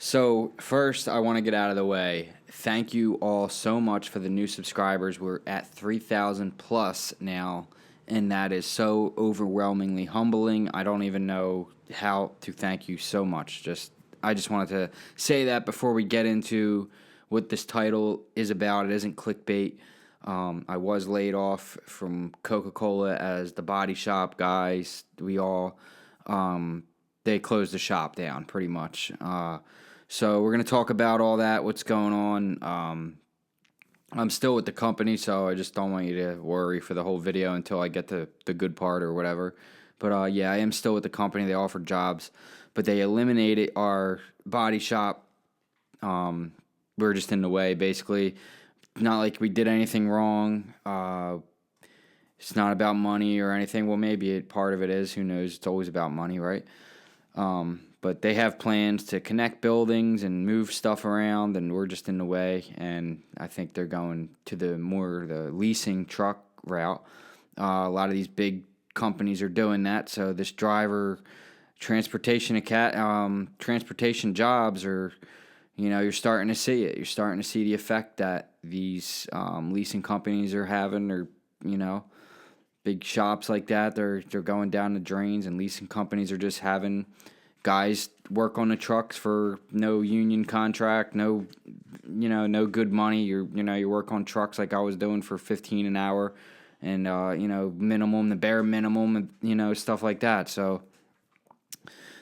So, first, I want to get out of the way. Thank you all so much for the new subscribers. We're at 3,000 plus now, and that is so overwhelmingly humbling. I don't even know how to thank you so much. I just wanted to say that before we get into what this title is about. It isn't clickbait. I was laid off from Coca-Cola as the body shop guys. They closed the shop down pretty much. So we're going to talk about all that, what's going on. I'm still with the company, so I just don't want you to worry for the whole video until I get to the good part or whatever. But yeah, I am still with the company. They offered jobs, but they eliminated our body shop. We're just in the way, basically. Not like we did anything wrong. It's not about money or anything. Well, maybe part of it is. Who knows? It's always about money, right? But they have plans to connect buildings and move stuff around, and we're just in the way. And I think they're going to the leasing truck route. A lot of these big companies are doing that. So this transportation jobs are, you're starting to see it. You're starting to see the effect that these leasing companies are having, or big shops like that. They're going down the drains, and leasing companies are just having guys work on the trucks for no union contract, no good money. You work on trucks like I was doing for $15 an hour, and the bare minimum, stuff like that. So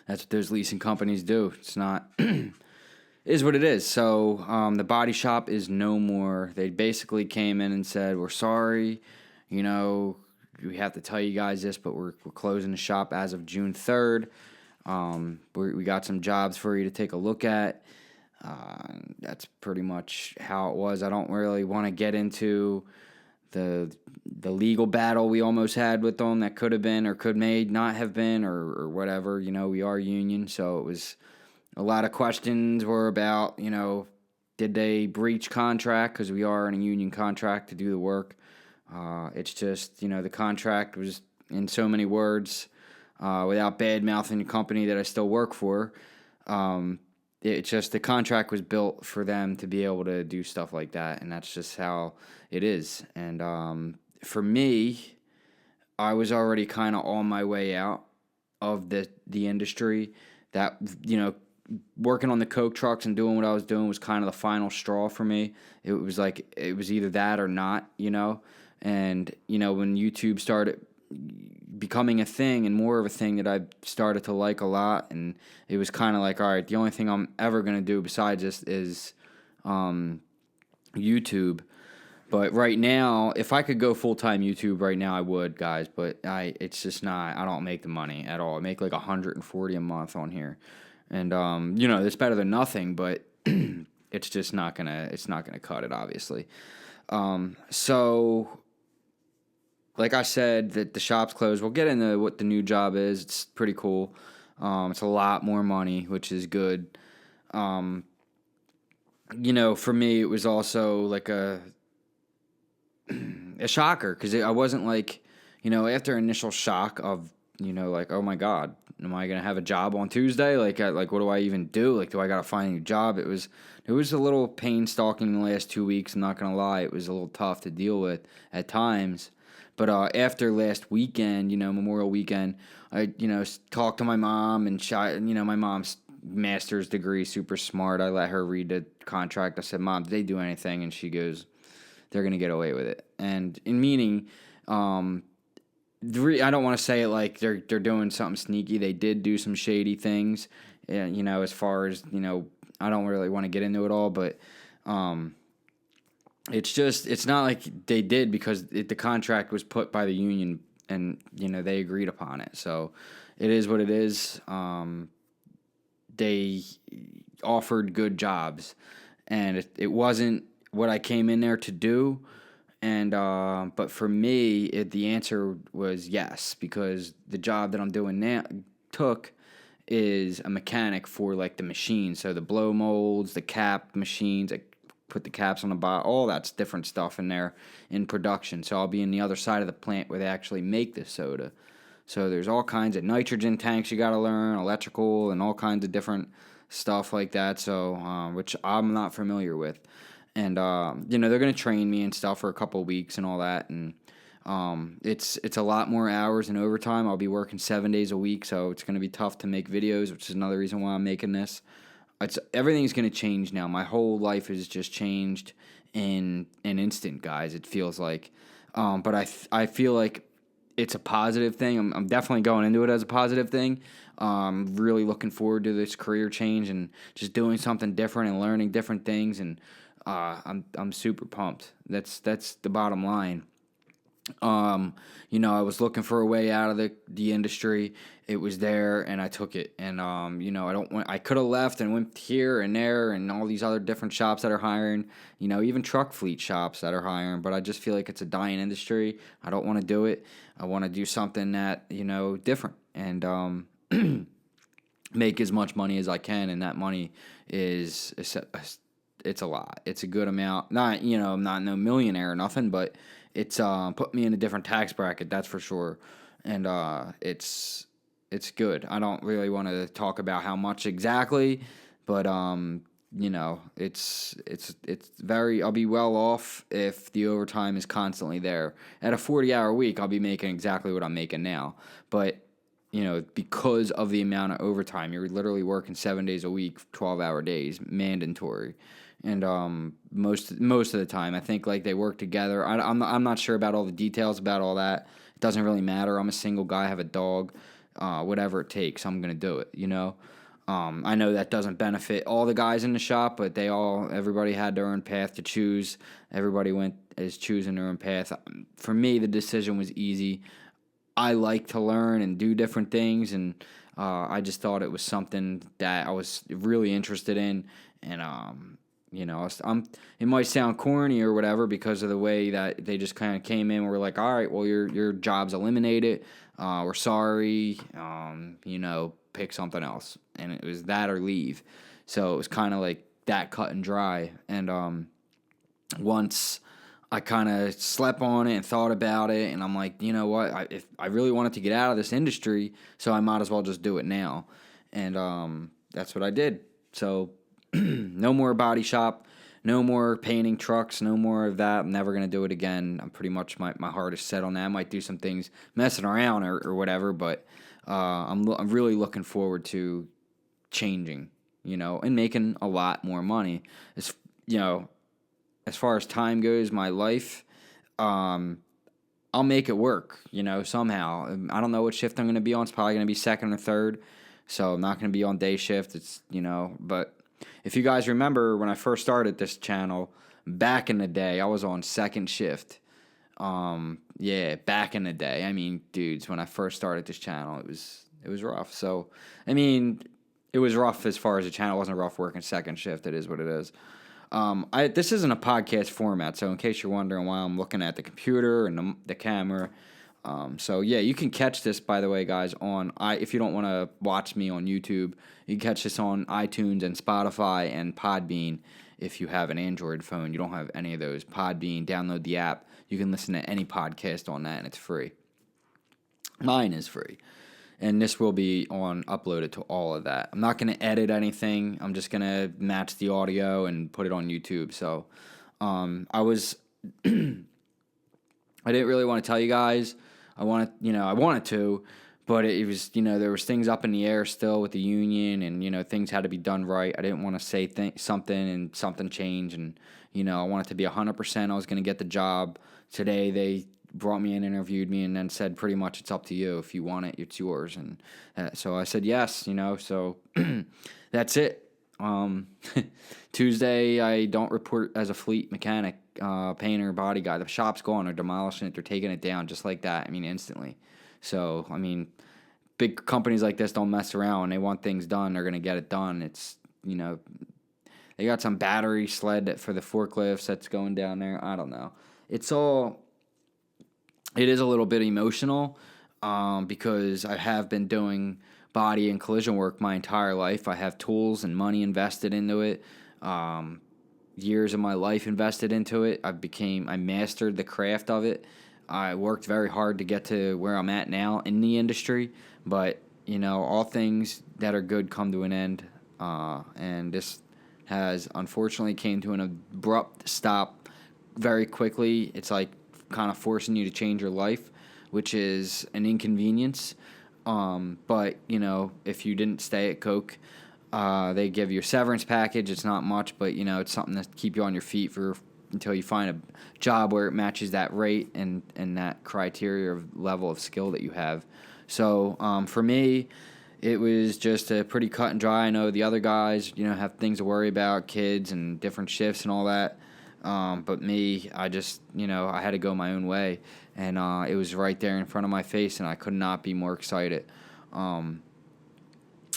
that's what those leasing companies do. It's not is what it is. So the body shop is no more. They basically came in and said, "We're sorry, we have to tell you guys this, but we're closing the shop as of June 3rd. We got some jobs for you to take a look at." That's pretty much how it was. I don't really want to get into the legal battle we almost had with them that could have been or could not have been or whatever. We are union, so it was a lot of questions were about, did they breach contract, because we are in a union contract to do the work. It's just, the contract was, in so many words, without bad-mouthing the company that I still work for, it's just the contract was built for them to be able to do stuff like that, and that's just how it is. And for me, I was already kind of on my way out of the industry. That, working on the Coke trucks and doing what I was doing was kind of the final straw for me. It was like it was either that or not, And, when YouTube started becoming a thing and more of a thing that I started to like a lot, and it was kind of like, all right, the only thing I'm ever going to do besides this is YouTube. But right now, if I could go full-time YouTube right now, I would, guys. But it's just not. I don't make the money at all. I make like $140 a month on here, and it's better than nothing. But it's just not gonna. It's not gonna cut it, obviously. So, like I said, that the shop's closed. We'll get into what the new job is. It's pretty cool. It's a lot more money, which is good. For me, it was also like a shocker, because I wasn't like, after initial shock of, like, oh my God, am I gonna have a job on Tuesday? Like what do I even do? Like, do I gotta find a new job? It was a little pain stalking the last 2 weeks. I'm not gonna lie, it was a little tough to deal with at times. But after last weekend, Memorial Weekend, I talked to my mom, and my mom's master's degree, super smart. I let her read the contract. I said, "Mom, did they do anything?" And she goes, "They're gonna get away with it." And in meaning, I don't want to say it like they're doing something sneaky. They did do some shady things, as far as I don't really want to get into it all, but it's not like they did, because the contract was put by the union, and they agreed upon it. So it is what it is. They offered good jobs, and it wasn't what I came in there to do. And but for me, the answer was yes, because the job that I'm doing now is a mechanic for like the machines, so the blow molds, the cap machines, I put the caps on the bottle, all that's different stuff in there in production. So I'll be in the other side of the plant where they actually make the soda. So there's all kinds of nitrogen tanks you got to learn, electrical, and all kinds of different stuff like that. So, which I'm not familiar with. And they're gonna train me and stuff for a couple of weeks and all that. And it's a lot more hours and overtime. I'll be working 7 days a week, so it's gonna be tough to make videos, which is another reason why I'm making this. Everything's gonna change now. My whole life has just changed in an instant, guys. It feels like, but I feel like it's a positive thing. I'm definitely going into it as a positive thing. Really looking forward to this career change and just doing something different and learning different things. And I'm super pumped. That's the bottom line. I was looking for a way out of the industry. It was there, and I took it. And I could have left and went here and there and all these other different shops that are hiring. Even truck fleet shops that are hiring. But I just feel like it's a dying industry. I don't want to do it. I want to do something that different and make as much money as I can. And that money is it's a lot. It's a good amount. Not I'm not no millionaire or nothing, but it's put me in a different tax bracket, that's for sure. And it's good. I don't really want to talk about how much exactly, but it's very, I'll be well off if the overtime is constantly there. At a 40-hour week, I'll be making exactly what I'm making now. But because of the amount of overtime, you're literally working 7 days a week, 12-hour days, mandatory. And most of the time, I think like they work together. I'm not sure about all the details about all that. It doesn't really matter. I'm a single guy, I have a dog. Whatever it takes, I'm gonna do it. I know that doesn't benefit all the guys in the shop, but everybody had their own path to choose. Everybody is choosing their own path. For me, the decision was easy. I like to learn and do different things, and I just thought it was something that I was really interested in, and it might sound corny or whatever because of the way that they just kind of came in. We're like, all right, well, your job's eliminated. We're sorry. Pick something else. And it was that or leave. So it was kind of like that cut and dry. And once I kind of slept on it and thought about it, and I'm like, you know what? If I really wanted to get out of this industry, so I might as well just do it now. And that's what I did. So no more body shop, no more painting trucks, no more of that. I'm never going to do it again. I'm pretty much, my heart is set on that. I might do some things messing around or whatever, but I'm really looking forward to changing, and making a lot more money. As far as time goes, my life, I'll make it work, somehow. I don't know what shift I'm going to be on. It's probably going to be second or third, so I'm not going to be on day shift. It's, but if you guys remember when I first started this channel, back in the day, I was on second shift. Back in the day. I mean, dudes, when I first started this channel, it was rough. So, I mean, it was rough as far as the channel. It wasn't rough working second shift. It is what it is. This isn't a podcast format, so in case you're wondering why I'm looking at the computer and the camera, you can catch this, by the way, guys, if you don't want to watch me on YouTube, you can catch this on iTunes and Spotify and Podbean. If you have an Android phone, you don't have any of those. Podbean, download the app. You can listen to any podcast on that, and it's free. Mine is free. And this will be uploaded to all of that. I'm not going to edit anything. I'm just going to match the audio and put it on YouTube. So, I didn't really want to tell you guys. I wanted to, but it was, there was things up in the air still with the union, and, things had to be done right. I didn't want to say something and something change, and, I wanted to be 100%. I was going to get the job. Today they brought me in, interviewed me, and then said pretty much it's up to you. If you want it, it's yours. And so I said yes, so that's it. Tuesday, I don't report as a fleet mechanic, painter, body guy. The shop's gone. They're demolishing it. They're taking it down just like that. I mean, instantly. So, I mean, big companies like this don't mess around. When they want things done, they're going to get it done. It's, they got some battery sled for the forklifts that's going down there. I don't know. It is a little bit emotional, because I have been doing body and collision work my entire life. I have tools and money invested into it. Years of my life invested into it. I mastered the craft of it. I worked very hard to get to where I'm at now in the industry, but all things that are good come to an end. and this has unfortunately came to an abrupt stop very quickly. It's like kind of forcing you to change your life, which is an inconvenience. But, if you didn't stay at Coke, they give you a severance package. It's not much, but, it's something to keep you on your feet until you find a job where it matches that rate and that criteria of level of skill that you have. So, for me, it was just a pretty cut and dry. I know the other guys, have things to worry about, kids and different shifts and all that. But me, I just, I had to go my own way. And it was right there in front of my face, and I could not be more excited.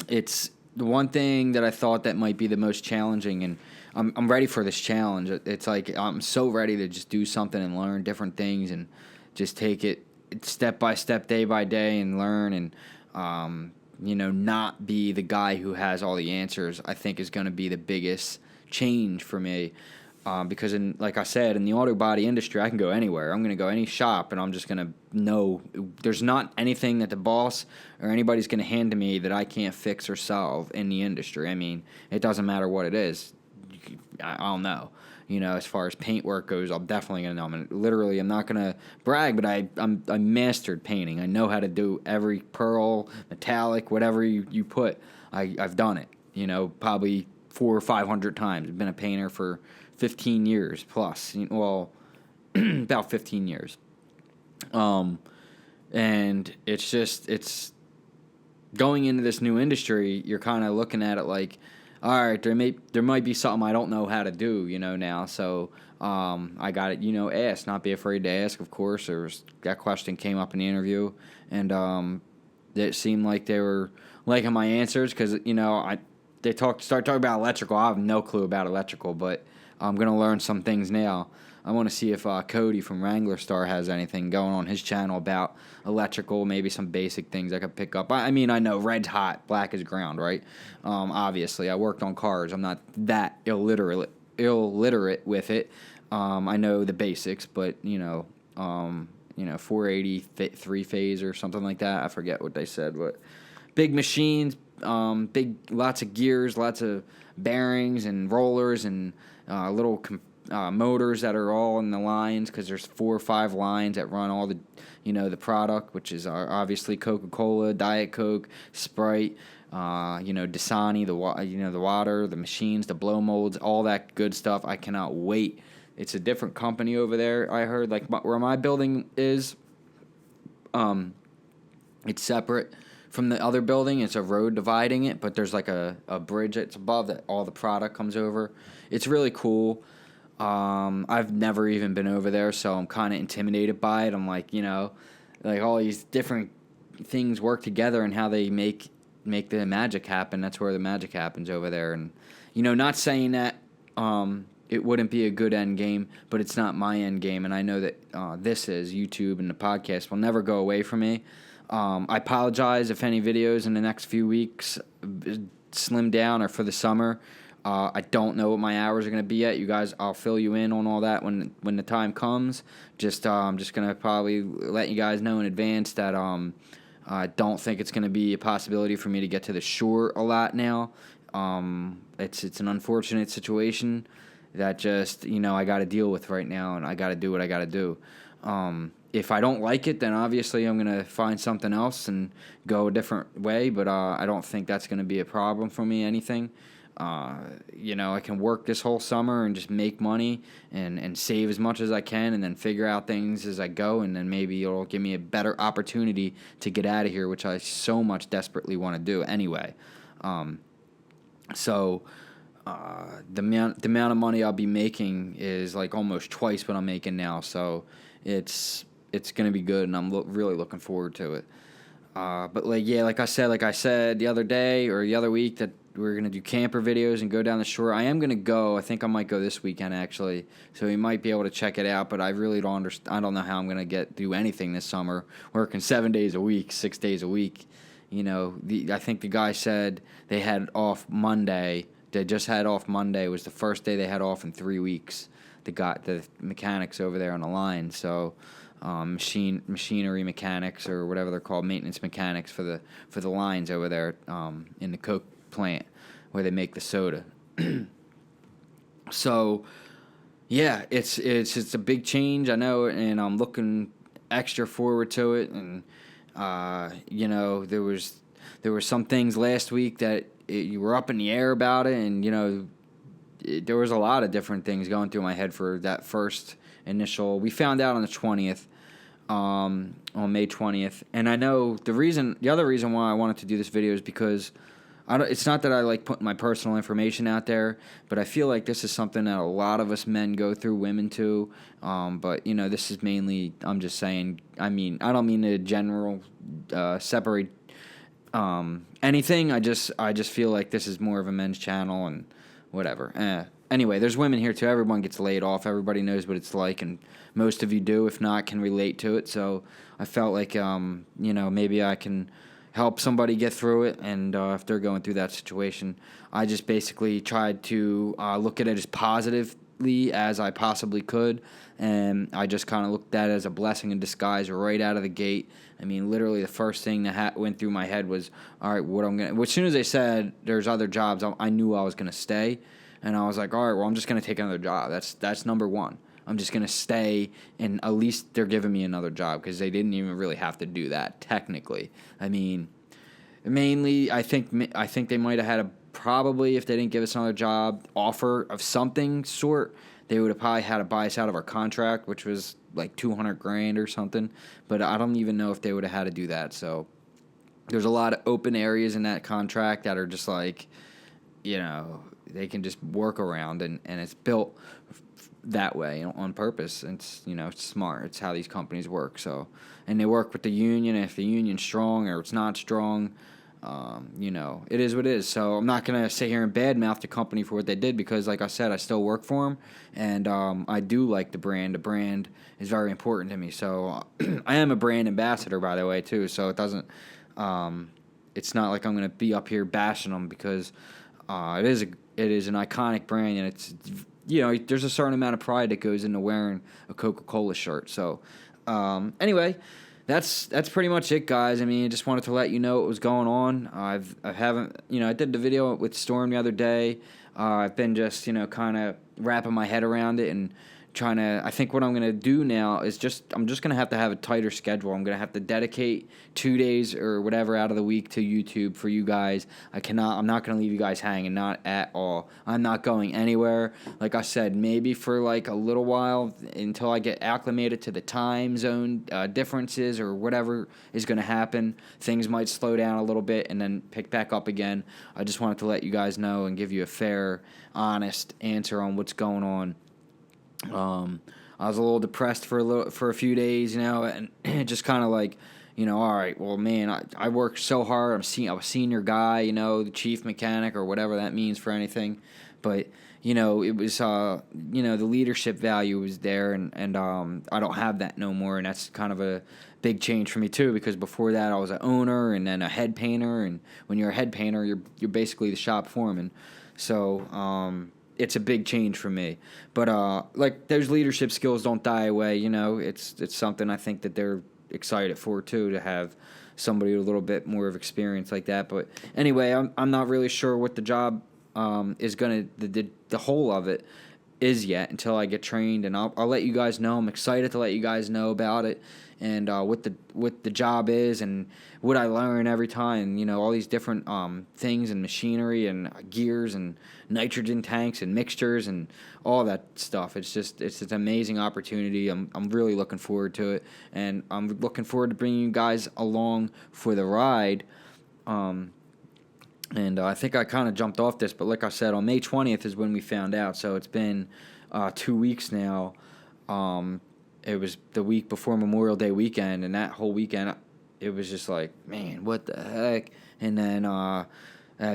It's the one thing that I thought that might be the most challenging, and I'm ready for this challenge. It's like I'm so ready to just do something and learn different things and just take it step by step, day by day, and learn and, not be the guy who has all the answers, I think is going to be the biggest change for me. Because, like I said, in the auto body industry, I can go anywhere. I'm going to go any shop, and I'm just going to know there's not anything that the boss or anybody's going to hand to me that I can't fix or solve in the industry. I mean, it doesn't matter what it is. I'll know. As far as paint work goes, I'm definitely going to know. I'm not going to brag, but I mastered painting. I know how to do every pearl, metallic, whatever you put. I've done it, probably 400 or 500 times. I've been a painter for 15 years plus. Well, about 15 years. And it's going into this new industry, you're kind of looking at it like, all right, there might be something I don't know how to do, now. So I got it, ask, not be afraid to ask, of course. That question came up in the interview, and it seemed like they were liking my answers because, they start talking about electrical. I have no clue about electrical, but I'm going to learn some things now. I want to see if Cody from Wrangler Star has anything going on his channel about electrical, maybe some basic things I could pick up. I mean, I know red's hot, black is ground, right? Obviously, I worked on cars. I'm not that illiterate with it. I know the basics, but, 480 three-phase or something like that. I forget what they said, but big machines, lots of gears, lots of bearings and rollers and little motors that are all in the lines because there's 4 or 5 lines that run all the, the product, which is obviously Coca-Cola, Diet Coke, Sprite, Dasani, the water, the machines, the blow molds, all that good stuff. I cannot wait. It's a different company over there. I heard where my building is. It's separate from the other building. It's a road dividing it, but there's like a bridge that's above that all the product comes over. It's really cool. I've never even been over there, so I'm kind of intimidated by it. I'm like, like all these different things work together and how they make the magic happen. That's where the magic happens over there. And, not saying that it wouldn't be a good end game, but it's not my end game. And I know that this is YouTube and the podcast will never go away from me. I apologize if any videos in the next few weeks slim down or for the summer. I don't know what my hours are going to be yet. You guys, I'll fill you in on all that when the time comes. I'm just going to probably let you guys know in advance that I don't think it's going to be a possibility for me to get to the shore a lot now. It's an unfortunate situation that just, I got to deal with right now, and I got to do what I got to do. If I don't like it, then obviously I'm going to find something else and go a different way, but I don't think that's going to be a problem for me, anything. I can work this whole summer and just make money and save as much as I can and then figure out things as I go, and then maybe it'll give me a better opportunity to get out of here, which I so much desperately want to do anyway. The amount of money I'll be making is like almost twice what I'm making now, so it's going to be good, and I'm really looking forward to it. But like I said the other day or the other week that we're going to do camper videos and go down the shore. I am going to go. I think I might go this weekend, actually. So you might be able to check it out, but I really don't understand. I don't know how I'm going to do anything this summer, working 7 days a week, 6 days a week. I think the guy said they had off Monday. They just had off Monday. It was the first day they had off in 3 weeks. The mechanics over there on the line. So machinery mechanics or whatever they're called, maintenance mechanics for the lines over there in the Coke plant, where they make the soda. So, yeah, it's a big change, I know, and I'm looking extra forward to it. And there were some things last week that you were up in the air about it, and there was a lot of different things going through my head for that first initial. We found out on the 20th, on May 20th, and I know the other reason why I wanted to do this video is because it's not that I like putting my personal information out there, but I feel like this is something that a lot of us men go through, women too. But this is mainly, I'm just saying. I don't mean to general separate anything. I just feel like this is more of a men's channel and whatever. Anyway, there's women here too. Everyone gets laid off. Everybody knows what it's like, and most of you do, if not, can relate to it. So I felt like maybe I can help somebody get through it, and if they're going through that situation. I just basically tried to look at it as positively as I possibly could, and I just kind of looked at it as a blessing in disguise right out of the gate. Literally the first thing that went through my head was, all right, as soon as they said there's other jobs, I knew I was going to stay, and I was like, all right, well, I'm just going to take another job. That's number one. I'm just going to stay, and at least they're giving me another job, because they didn't even really have to do that, technically. Mainly, I think they might have had probably, if they didn't give us another job, offer of something sort, they would have probably had to buy us out of our contract, which was like $200,000 or something. But I don't even know if they would have had to do that. So there's a lot of open areas in that contract that are just like, they can just work around, and it's built that way on purpose. It's it's smart. It's how these companies work. So, and they work with the union. And if the union's strong or it's not strong, it is what it is. So I'm not gonna sit here and badmouth the company for what they did, because, like I said, I still work for them, and I do like the brand. The brand is very important to me. So I am a brand ambassador, by the way, too. So it doesn't. It's not like I'm gonna be up here bashing them, because it is an iconic brand, and it's there's a certain amount of pride that goes into wearing a Coca-Cola shirt. So anyway. That's pretty much it, guys. I just wanted to let you know what was going on. I did the video with Storm the other day. I've been just, kind of wrapping my head around it and trying to. I think what I'm going to do now is I'm just going to have a tighter schedule. I'm going to have to dedicate 2 days or whatever out of the week to YouTube for you guys. I'm not going to leave you guys hanging, not at all. I'm not going anywhere. Like I said, maybe for like a little while until I get acclimated to the time zone differences or whatever is going to happen. Things might slow down a little bit and then pick back up again. I just wanted to let you guys know and give you a fair, honest answer on what's going on. I was a little depressed for a few days, and just kind of like, all right, well, man, I worked so hard. I was a senior guy, the chief mechanic or whatever that means for anything. But, it was, the leadership value was there, and I don't have that no more. And that's kind of a big change for me too, because before that I was an owner and then a head painter. And when you're a head painter, you're basically the shop foreman. So, it's a big change for me. But those leadership skills don't die away, It's something I think that they're excited for too, to have somebody with a little bit more of experience like that. But anyway, I'm not really sure what the job is gonna the whole of it is yet until I get trained, and I'll let you guys know. I'm excited to let you guys know about it, and what the job is and what I learn every time. All these different things and machinery and gears and nitrogen tanks and mixtures and all that stuff. It's an amazing opportunity. I'm really looking forward to it, and I'm looking forward to bringing you guys along for the ride. And I think I kind of jumped off this, but like I said, on May 20th is when we found out. So it's been 2 weeks now. It was the week before Memorial Day weekend, and that whole weekend, it was just like, man, what the heck? And then I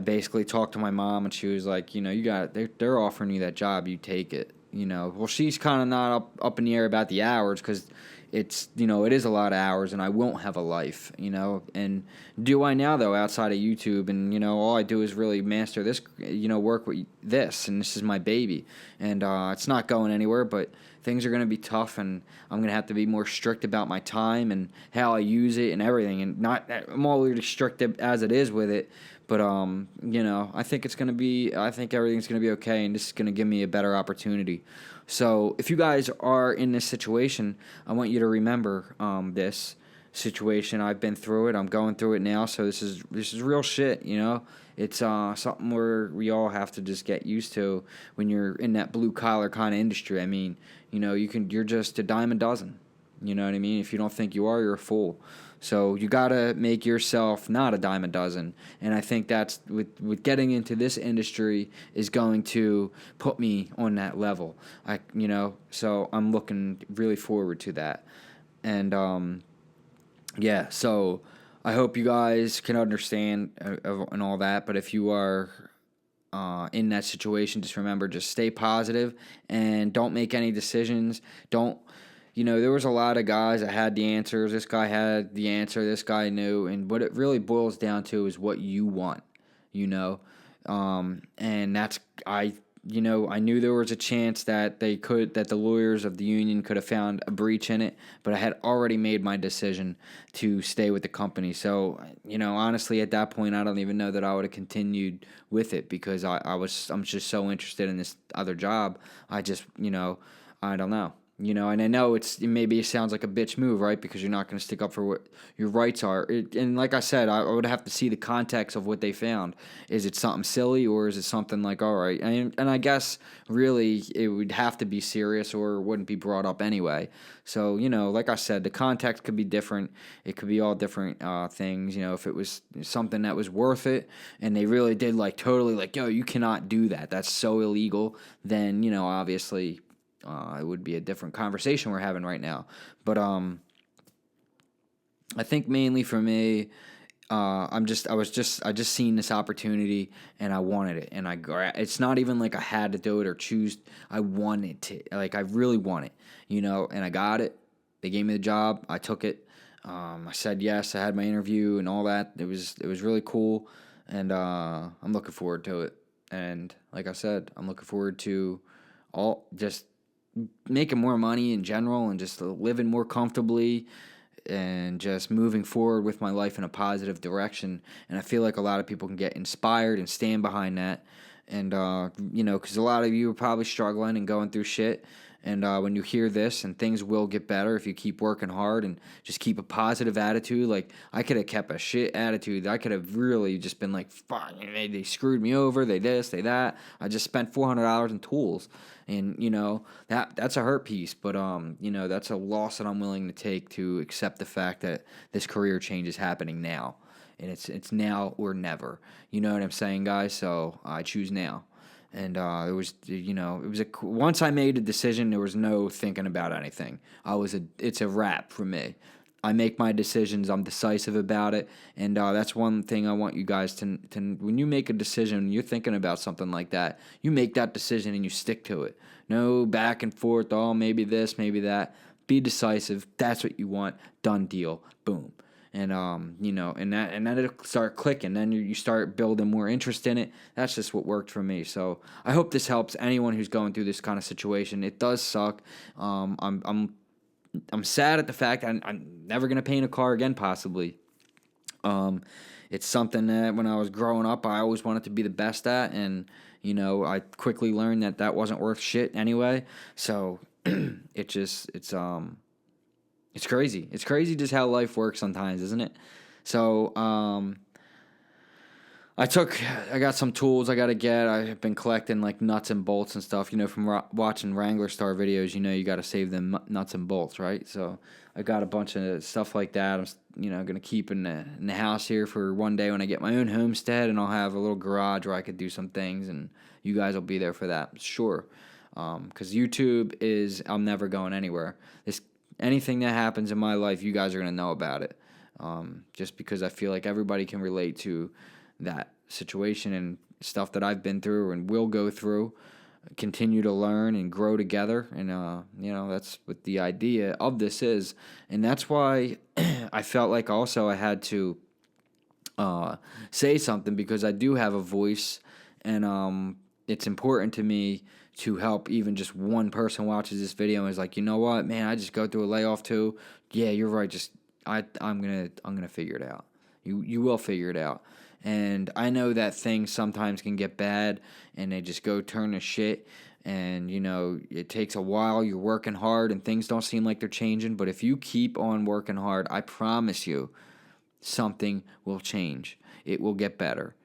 basically talked to my mom, and she was like, you got it. They're offering you that job, you take it. Well, she's kind of not up in the air about the hours, because it's, it is a lot of hours, and I won't have a life, and do I now, though, outside of YouTube, and, all I do is really master this, work with this, and this is my baby, and it's not going anywhere. But things are going to be tough, and I'm going to have to be more strict about my time and how I use it and everything. And not I'm already strict as it is with it, but I think it's going to be. I think everything's going to be okay, and this is going to give me a better opportunity. So if you guys are in this situation, I want you to remember this situation. I've been through it. I'm going through it now. So this is real shit. It's something where we all have to just get used to when you're in that blue collar kind of industry. I mean, you're just a dime a dozen. You know what I mean? If you don't think you are, you're a fool. So you gotta make yourself not a dime a dozen. And I think that's with getting into this industry is going to put me on that level. So I'm looking really forward to that. And yeah, so I hope you guys can understand and all that. But if you are in that situation, just remember, just stay positive and don't make any decisions. There was a lot of guys that had the answers. This guy had the answer. This guy knew. And what it really boils down to is what you want, and I knew there was a chance that that the lawyers of the union could have found a breach in it, but I had already made my decision to stay with the company. So, honestly, at that point, I don't even know that I would have continued with it because I'm just so interested in this other job. I just, I don't know. And I know maybe it sounds like a bitch move, right? Because you're not going to stick up for what your rights are. And like I said, I would have to see the context of what they found. Is it something silly or is it something like, all right? And I guess really it would have to be serious or it wouldn't be brought up anyway. So, like I said, the context could be different. It could be all different things. If it was something that was worth it and they really did totally yo, you cannot do that. That's so illegal. Then, obviously it would be a different conversation we're having right now. But I think mainly for me, I just seen this opportunity and I wanted it, and it's not even like I had to do it or choose. I wanted to, I really want it, and I got it. They gave me the job. I took it. I said yes. I had my interview and all that. It was really cool, and I'm looking forward to it. And like I said, I'm looking forward to just making more money in general and just living more comfortably and just moving forward with my life in a positive direction. And I feel like a lot of people can get inspired and stand behind that. And, because a lot of you are probably struggling and going through shit. And when you hear this, and things will get better if you keep working hard and just keep a positive attitude. I could have kept a shit attitude. I could have really just been fuck, they screwed me over. They this, they that. I just spent $400 in tools. And, that's a hurt piece. But, that's a loss that I'm willing to take to accept the fact that this career change is happening now. And it's now or never. You know what I'm saying, guys? So I choose now. And once I made a decision, there was no thinking about anything. It's a wrap for me. I make my decisions. I'm decisive about it, and that's one thing I want you guys to. When you make a decision, you're thinking about something like that. You make that decision and you stick to it. No back and forth. Oh, maybe this, maybe that. Be decisive. That's what you want. Done deal. Boom. And and then it'll start clicking. Then you start building more interest in it. That's just what worked for me. So I hope this helps anyone who's going through this kind of situation. It does suck. I'm sad at the fact I'm never gonna paint a car again, possibly. It's something that when I was growing up, I always wanted to be the best at, and I quickly learned that wasn't worth shit anyway. So it's crazy. It's crazy just how life works sometimes, isn't it? So, I got some tools I got to get. I've been collecting nuts and bolts and stuff, from watching Wrangler Star videos, you got to save them nuts and bolts, right? So I got a bunch of stuff like that. I'm, going to keep in the house here for one day when I get my own homestead, and I'll have a little garage where I could do some things, and you guys will be there for that, sure. Because YouTube I'm never going anywhere. Anything that happens in my life, you guys are going to know about it. Just because I feel like everybody can relate to that situation and stuff that I've been through and will go through, continue to learn and grow together. And, that's what the idea of this is. And that's why I felt like also I had to say something, because I do have a voice, and it's important to me to help even just one person watches this video and is like, you know what, man, I just go through a layoff too. Yeah, you're right. Just I'm gonna figure it out. You will figure it out. And I know that things sometimes can get bad and they just go turn to shit. And, it takes a while. You're working hard and things don't seem like they're changing. But if you keep on working hard, I promise you something will change. It will get better.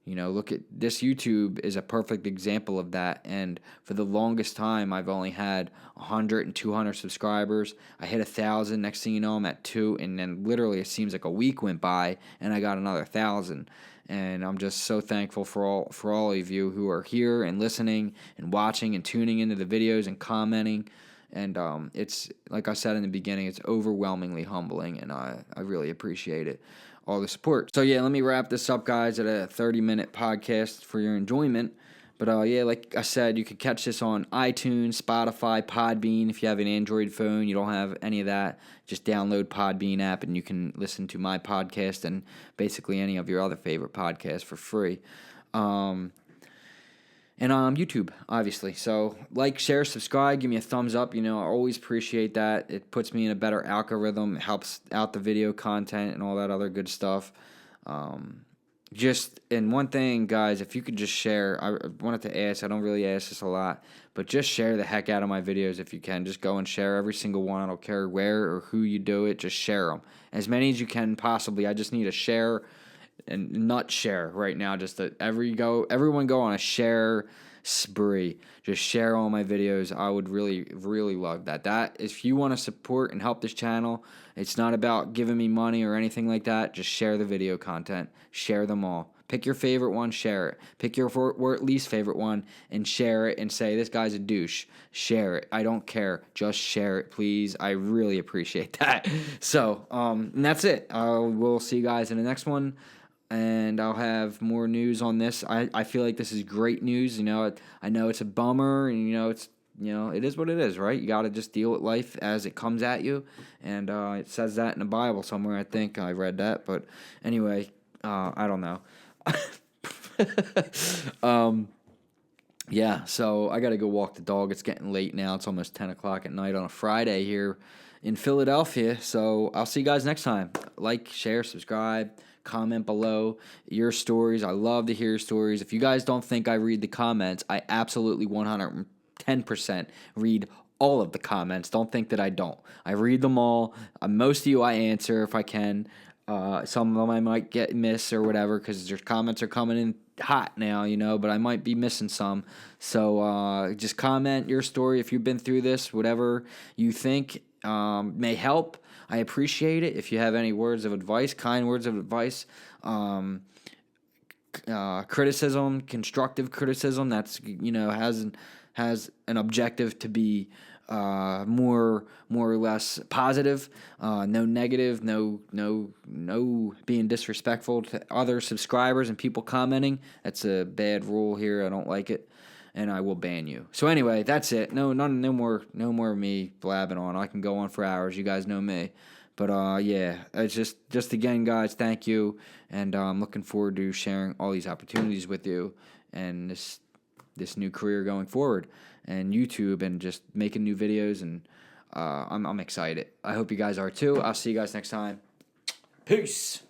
Look at this. YouTube is a perfect example of that. And for the longest time, I've only had 100 and 200 subscribers. I hit 1,000. Next thing you know, I'm at 2. And then literally it seems like a week went by and I got another 1,000. And I'm just so thankful for all of you who are here and listening and watching and tuning into the videos and commenting. And it's, like I said in the beginning, it's overwhelmingly humbling, and I really appreciate it, all the support. So, yeah, let me wrap this up, guys, at a 30-minute podcast for your enjoyment. But, like I said, you can catch this on iTunes, Spotify, Podbean. If you have an Android phone, you don't have any of that, just download Podbean app, and you can listen to my podcast and basically any of your other favorite podcasts for free. And YouTube, obviously. So, like, share, subscribe, give me a thumbs up. I always appreciate that. It puts me in a better algorithm. It helps out the video content and all that other good stuff. And one thing, guys, if you could just share, I wanted to ask, I don't really ask this a lot, but just share the heck out of my videos if you can. Just go and share every single one. I don't care where or who you do it. Just share them. As many as you can possibly. I just need a share and not share right now. Just that everyone go on a share spree. Just share all my videos. I would really, really love that. That, if you want to support and help this channel, it's not about giving me money or anything like that. Just share the video content. Share them all. Pick your favorite one, share it. Pick your least favorite one and share it and say, this guy's a douche. Share it. I don't care. Just share it, please. I really appreciate that. So, and that's it. We'll see you guys in the next one. And I'll have more news on this. I feel like this is great news. I know it's a bummer, and it is what it is, right? You got to just deal with life as it comes at you, and it says that in the Bible somewhere. I think I read that, but anyway, I don't know. Yeah. So I got to go walk the dog. It's getting late now. It's almost 10 o'clock at night on a Friday here in Philadelphia. So I'll see you guys next time. Like, share, subscribe. Comment below your stories. I love to hear your stories. If you guys don't think I read the comments, I absolutely 110% read all of the comments. Don't think that I don't. I read them all. Most of you I answer if I can. Some of them I might miss or whatever because your comments are coming in hot now, but I might be missing some. So just comment your story if you've been through this, whatever you think may help. I appreciate it. If you have any words of advice, kind words of advice, criticism, constructive criticism that's has an objective to be more or less positive, no negative, no being disrespectful to other subscribers and people commenting. That's a bad rule here. I don't like it. And I will ban you. So anyway, that's it. No more of me blabbing on. I can go on for hours. You guys know me. But yeah, it's just again, guys, thank you, and I'm looking forward to sharing all these opportunities with you and this new career going forward, and YouTube, and just making new videos, and I'm excited. I hope you guys are too. I'll see you guys next time. Peace.